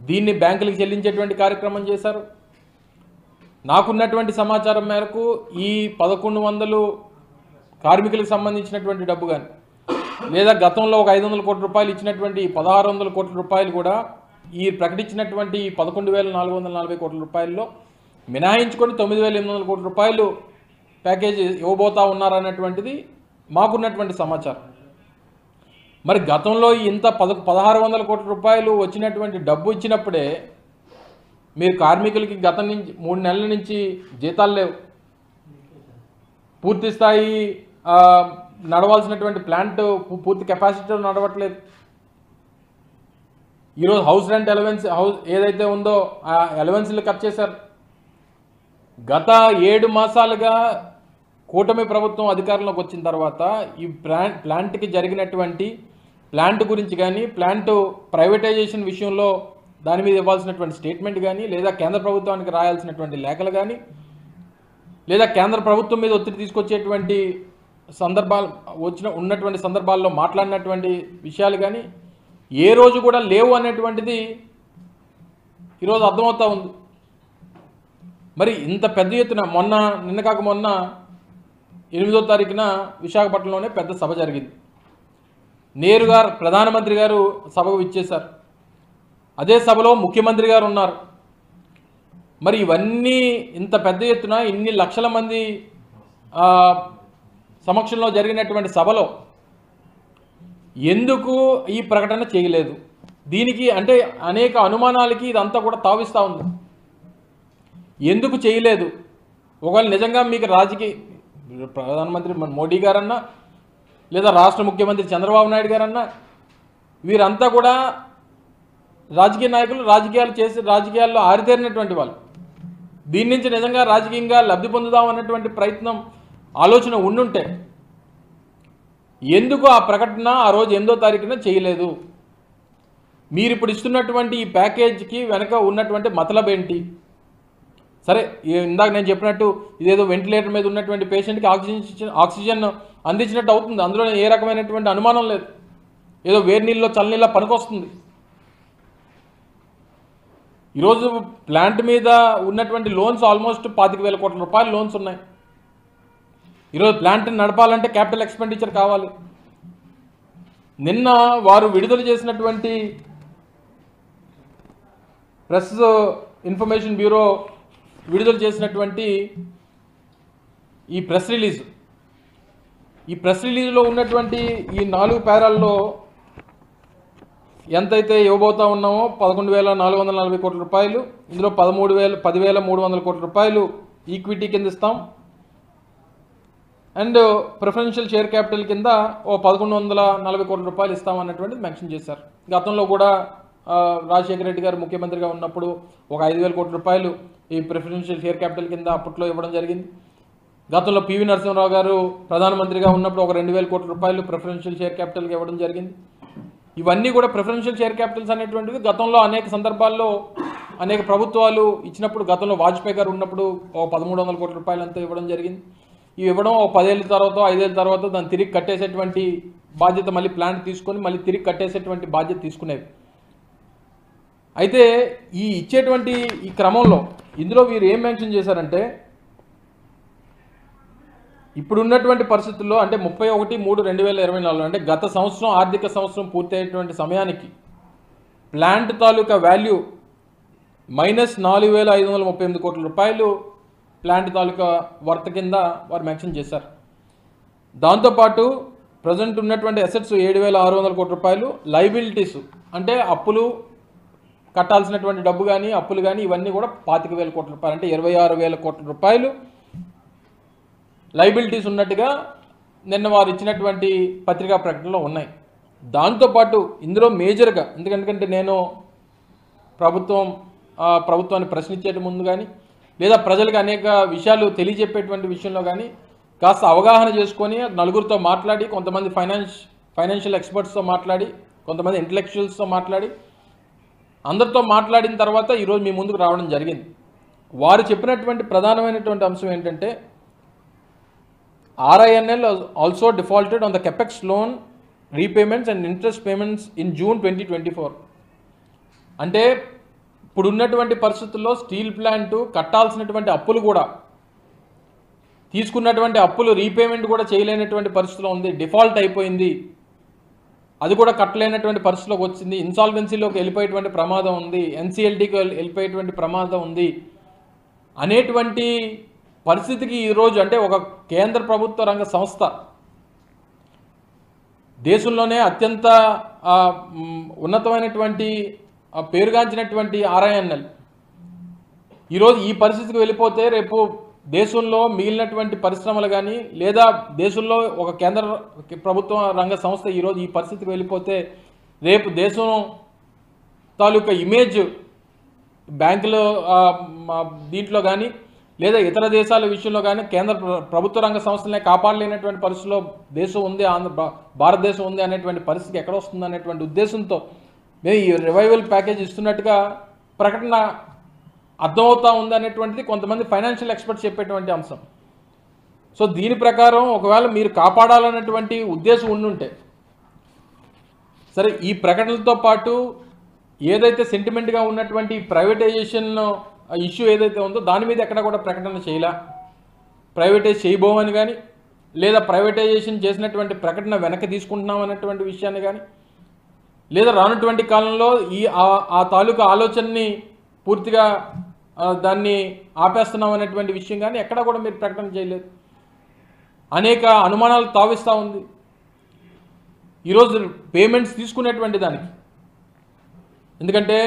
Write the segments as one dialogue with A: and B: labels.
A: దీన్ని బ్యాంకులకు చెల్లించేటువంటి కార్యక్రమం చేశారు. నాకున్నటువంటి సమాచారం మేరకు ఈ 1100 కార్మికులకు సంబంధించినటువంటి డబ్బు కానీ లేదా గతంలో ఒక 500 కోట్ల రూపాయలు ఇచ్చినటువంటి 1600 కోట్ల రూపాయలు కూడా ఈ ప్రకటించినటువంటి 11,440 కోట్ల రూపాయల్లో మినహాయించుకొని 9,800 కోట్ల రూపాయలు ప్యాకేజ్ ఇవ్వబోతా ఉన్నారన్నటువంటిది మాకున్నటువంటి సమాచారం. మరి గతంలో ఇంత 1,600 కోట్ల రూపాయలు వచ్చినటువంటి డబ్బు ఇచ్చినప్పుడే మీరు కార్మికులకి గతం నుంచి 3 నెలల నుంచి జీతాలు లేవు, పూర్తి స్థాయి నడవాల్సినటువంటి ప్లాంట్ పూర్తి కెపాసిటీలో నడవట్లేదు. ఈరోజు హౌస్ రెంట్ అలవెన్స్ ఏదైతే ఉందో ఆ అలవెన్స్లు కట్ చేశారు. గత 7 మాసాలుగా కూటమి ప్రభుత్వం అధికారంలోకి వచ్చిన తర్వాత ఈ ప్లాంట్కి జరిగినటువంటి ప్లాంట్ గురించి కానీ ప్లాంట్ ప్రైవేటైజేషన్ విషయంలో దాని మీద ఇవ్వాల్సినటువంటి స్టేట్మెంట్ కానీ లేదా కేంద్ర ప్రభుత్వానికి రాయాల్సినటువంటి లేఖలు కానీ లేదా కేంద్ర ప్రభుత్వం మీద ఒత్తిడి తీసుకొచ్చేటువంటి సందర్భాలు ఉన్నటువంటి సందర్భాల్లో మాట్లాడినటువంటి విషయాలు కానీ ఏ రోజు కూడా లేవు అనేటువంటిది ఈరోజు అర్థమవుతా ఉంది. మరి ఇంత పెద్ద ఎత్తున నిన్న కాక మొన్న 8వ తారీఖున విశాఖపట్నంలోనే పెద్ద సభ జరిగింది. నేరుగా ప్రధానమంత్రి గారు సభకు విచ్చేశారు. అదే సభలో ముఖ్యమంత్రి గారు ఉన్నారు. మరి ఇవన్నీ ఇంత పెద్ద ఎత్తున ఇన్ని లక్షల మంది సమక్షంలో జరిగినటువంటి సభలో ఎందుకు ఈ ప్రకటన చేయలేదు? దీనికి అంటే అనేక అనుమానాలకి ఇదంతా కూడా తావిస్తూ ఉంది. ఎందుకు చేయలేదు? ఒకవేళ నిజంగా మీకు ప్రధానమంత్రి మోడీ గారన్నా లేదా రాష్ట్ర ముఖ్యమంత్రి చంద్రబాబు నాయుడు గారన్నా వీరంతా కూడా రాజకీయ నాయకులు, రాజకీయాల్లో ఆరితేరినటువంటి వాళ్ళు. దీని నుంచి నిజంగా రాజకీయంగా లబ్ధి పొందుదాం అన్నటువంటి ప్రయత్నం ఆలోచన ఉండుంటే ఎందుకు ఆ ప్రకటన ఆ రోజు 8వ తారీఖున చేయలేదు? మీరు ఇప్పుడు ఇస్తున్నటువంటి ఈ ప్యాకేజీకి వెనక ఉన్నటువంటి మతలబ్ ఏంటి? సరే, ఇందాక నేను చెప్పినట్టు ఇదేదో వెంటిలేటర్ మీద ఉన్నటువంటి పేషెంట్కి ఆక్సిజన్ అందించినట్టు అవుతుంది. అందులో ఏ రకమైనటువంటి అనుమానం లేదు. ఏదో వేడి నీళ్ళలో చల్లనీళ్ళ పనికొస్తుంది. ఈరోజు ప్లాంట్ మీద ఉన్నటువంటి లోన్స్ ఆల్మోస్ట్ 25,000 కోట్ల రూపాయల లోన్స్ ఉన్నాయి. ఈరోజు ప్లాంట్ని నడపాలంటే క్యాపిటల్ ఎక్స్పెండిచర్ కావాలి. నిన్న వారు విడుదల చేసినటువంటి ప్రెస్ ఇన్ఫర్మేషన్ బ్యూరో విడుదల చేసినటువంటి ఈ ప్రెస్ రిలీజ్లో ఉన్నటువంటి ఈ 4 పేరాల్లో ఎంతైతే ఇవ్వబోతా ఉన్నామో 11,440 కోట్ల రూపాయలు, ఇందులో 10,300 కోట్ల రూపాయలు ఈక్విటీ కింద ఇస్తాం అండ్ ప్రిఫరెన్షియల్ షేర్ క్యాపిటల్ కింద 1,140 కోట్ల రూపాయలు ఇస్తామన్నటువంటిది మెన్షన్ చేశారు. గతంలో కూడా రాజశేఖర రెడ్డి గారు ముఖ్యమంత్రిగా ఉన్నప్పుడు ఒక 5,000 కోట్ల రూపాయలు ఈ ప్రిఫరెన్షియల్ షేర్ క్యాపిటల్ కింద అప్పట్లో ఇవ్వడం జరిగింది. గతంలో పివి నరసింహరావు గారు ప్రధానమంత్రిగా ఉన్నప్పుడు ఒక 2,000 కోట్ల రూపాయలు ప్రిఫరెన్షియల్ షేర్ క్యాపిటల్కి ఇవ్వడం జరిగింది. ఇవన్నీ కూడా ప్రిఫరెన్షియల్ షేర్ క్యాపిటల్స్ అనేటువంటివి గతంలో అనేక సందర్భాల్లో అనేక ప్రభుత్వాలు ఇచ్చినప్పుడు, గతంలో వాజ్పేయి గారు ఉన్నప్పుడు ఒక 1,300 కోట్ల రూపాయలు అంతా ఇవ్వడం జరిగింది. ఇవి ఇవ్వడం ఒక 10 ఏళ్ళ తర్వాత 5 ఏళ్ళ తర్వాత దాన్ని తిరిగి కట్టేసేటువంటి బాధ్యత, మళ్ళీ ప్లాంట్ తీసుకొని మళ్ళీ తిరిగి కట్టేసేటువంటి బాధ్యత తీసుకునేవి. అయితే ఈ ఇచ్చేటువంటి ఈ క్రమంలో ఇందులో వీరు ఏం మెన్షన్ చేశారంటే, ఇప్పుడున్నటువంటి పరిస్థితుల్లో అంటే 31/3/2024 అంటే గత సంవత్సరం ఆర్థిక సంవత్సరం పూర్తయ్యేటువంటి సమయానికి ప్లాంట్ తాలూకా వాల్యూ -4,538 కోట్ల రూపాయలు ప్లాంట్ తాలూకా వర్త్ కింద వారు మెన్షన్ చేశారు. దాంతోపాటు ప్రజెంట్ ఉన్నటువంటి అసెట్స్ 7,600 కోట్ల రూపాయలు, లైబిలిటీస్ అంటే అప్పులు కట్టాల్సినటువంటి డబ్బు కానీ అప్పులు కానీ ఇవన్నీ కూడా 25,000 కోట్ల రూపాయలు అంటే 26,000 కోట్ల రూపాయలు లైబిలిటీస్ ఉన్నట్టుగా నిన్న వారు ఇచ్చినటువంటి పత్రికా ప్రకటనలో ఉన్నాయి. దాంతోపాటు ఇందులో మేజర్గా ఎందుకంటే నేను ప్రభుత్వాన్ని ప్రశ్నించే ముందు కానీ లేదా ప్రజలకు అనేక విషయాలు తెలియజెప్పేటువంటి విషయంలో కానీ కాస్త అవగాహన చేసుకొని నలుగురితో మాట్లాడి, కొంతమంది ఫైనాన్షియల్ ఎక్స్పర్ట్స్తో మాట్లాడి, కొంతమంది ఇంటలెక్చువల్స్తో మాట్లాడి, అందరితో మాట్లాడిన తర్వాత ఈరోజు మీ ముందుకు రావడం జరిగింది. వారు చెప్పినటువంటి ప్రధానమైనటువంటి అంశం ఏంటంటే, RINL also defaulted on the capex loan repayments and interest payments in June 2024. అంటే ఇప్పుడు ఉన్నటువంటి పరిస్థితుల్లో స్టీల్ ప్లాంట్ కట్టాల్సినటువంటి అప్పులు కూడా, తీసుకున్నటువంటి అప్పులు రీపేమెంట్ కూడా చేయలేనటువంటి పరిస్థితిలో ఉంది, డిఫాల్ట్ అయిపోయింది, అది కూడా కట్టలేనటువంటి పరిస్థితిలోకి వచ్చింది, ఇన్సాల్వెన్సీలోకి వెళ్ళిపోయేటువంటి ప్రమాదం ఉంది, ఎన్సిఎల్టీకి వెళ్ళిపోయేటువంటి ప్రమాదం ఉంది అనేటువంటి పరిస్థితికి ఈరోజు, అంటే ఒక కేంద్ర ప్రభుత్వ రంగ సంస్థ, దేశంలోనే అత్యంత ఉన్నతమైనటువంటి పేరుగాంచినటువంటి RINL ఈరోజు ఈ పరిస్థితికి వెళ్ళిపోతే రేపు దేశంలో మిగిలినటువంటి పరిశ్రమలు కానీ, లేదా దేశంలో ఒక కేంద్ర ప్రభుత్వ రంగ సంస్థ ఈరోజు ఈ పరిస్థితికి వెళ్ళిపోతే రేపు దేశం తాలూకా ఇమేజ్ బ్యాంకులో దీంట్లో కానీ, లేదా ఇతర దేశాల విషయంలో కానీ కేంద్ర ప్రభుత్వ రంగ సంస్థలనే కాపాడలేనటువంటి పరిస్థితిలో దేశం ఉంది, భారతదేశం ఉంది అనేటువంటి పరిస్థితి ఎక్కడ వస్తుంది అనేటువంటి ఉద్దేశంతో మేము ఈ రివైవల్ ప్యాకేజ్ ఇస్తున్నట్టుగా ప్రకటన అర్థమవుతా ఉంది అనేటువంటిది కొంతమంది ఫైనాన్షియల్ ఎక్స్పర్ట్స్ చెప్పేటువంటి అంశం. సో దీని ప్రకారం ఒకవేళ మీరు కాపాడాలన్నటువంటి ఉద్దేశం ఉండుంటే సరే, ఈ ప్రకటనలతో పాటు ఏదైతే సెంటిమెంట్గా ఉన్నటువంటి ప్రైవేటైజేషన్ ఇష్యూ ఏదైతే ఉందో దాని మీద ఎక్కడ కూడా ప్రకటన చేయలే. ప్రైవేటైజ్ చేయబోమని కానీ, లేదా ప్రైవేటైజేషన్ చేసినటువంటి ప్రకటన వెనక్కి తీసుకుంటున్నాం అనేటువంటి విషయాన్ని కానీ, లేదా రానటువంటి కాలంలో ఆ తాలూకా ఆలోచనని పూర్తిగా దాన్ని ఆపేస్తున్నాం అనేటువంటి విషయం కానీ ఎక్కడ కూడా మీరు ప్రకటన చేయలేదు. అనేక అనుమానాలు తావిస్తూ ఉంది. ఈరోజు పేమెంట్స్ తీసుకునేటువంటి దానికి, ఎందుకంటే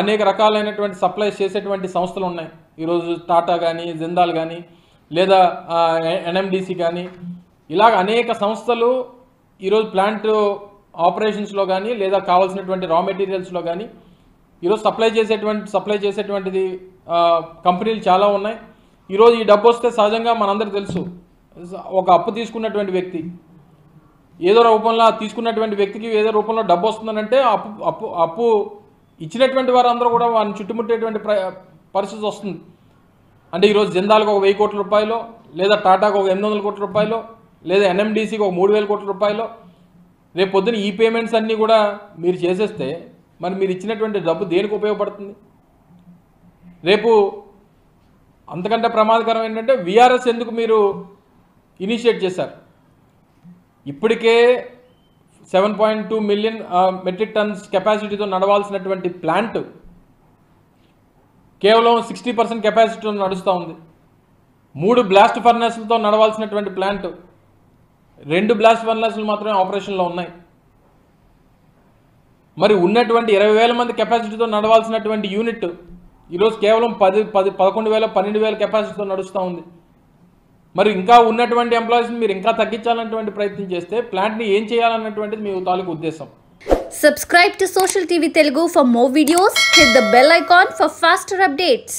A: అనేక రకాలైనటువంటి సప్లైస్ చేసేటువంటి సంస్థలు ఉన్నాయి ఈరోజు, టాటా కానీ, జిందాల్ కానీ, లేదా NMDC కానీ, ఇలాగ అనేక సంస్థలు ఈరోజు ప్లాంట్ ఆపరేషన్స్లో కానీ, లేదా కావాల్సినటువంటి రా మెటీరియల్స్లో కానీ ఈరోజు సప్లై చేసేటువంటిది కంపెనీలు చాలా ఉన్నాయి. ఈరోజు ఈ డబ్బు వస్తే సహజంగా మనందరికీ తెలుసు, ఒక అప్పు తీసుకున్నటువంటి వ్యక్తి ఏదో రూపంలో తీసుకున్నటువంటి వ్యక్తికి ఏదో రూపంలో డబ్బు వస్తుందనంటే అప్పు ఇచ్చినటువంటి వారందరూ కూడా వారిని చుట్టుముట్టేటువంటి పరిస్థితి వస్తుంది. అంటే ఈరోజు జిందాల్కి ఒక 1000 కోట్ల రూపాయలు, లేదా టాటాకు ఒక 800 కోట్ల రూపాయలు, లేదా NMDCకి ఒక 3000 కోట్ల రూపాయలు, రేపు పొద్దున ఈ పేమెంట్స్ అన్నీ కూడా మీరు చేసేస్తే మరి మీరు ఇచ్చినటువంటి డబ్బు దేనికి ఉపయోగపడుతుంది? రేపు అంతకంటే ప్రమాదకరం ఏంటంటే VRS ఎందుకు మీరు ఇనిషియేట్ చేశారు? ఇప్పటికే 7.2 మిలియన్ మెట్రిక్ టన్స్ కెపాసిటీతో నడవాల్సినటువంటి ప్లాంట్ కేవలం 60% కెపాసిటీతో నడుస్తూ ఉంది. 3 బ్లాస్ట్ ఫర్నెస్లతో నడవాల్సినటువంటి ప్లాంట్ 2 బ్లాస్ట్ ఫర్నెస్లు మాత్రమే ఆపరేషన్లో ఉన్నాయి. మరి ఉన్నటువంటి 20,000 మంది కెపాసిటీతో నడవాల్సినటువంటి యూనిట్ ఈరోజు కేవలం 11,000 12,000 కెపాసిటీతో నడుస్తూ ఉంది. మరి ఇంకా ఉన్నటువంటి ఎంప్లాయీస్ని మీరు ఇంకా తగ్గించాలన్నటువంటి ప్రయత్నం చేస్తే ప్లాంట్ని ఏం చేయాలన్నటువంటిది మీ తాలూకు ఉద్దేశం.
B: Subscribe to Social TV Telugu for more videos. Hit the bell icon for faster updates.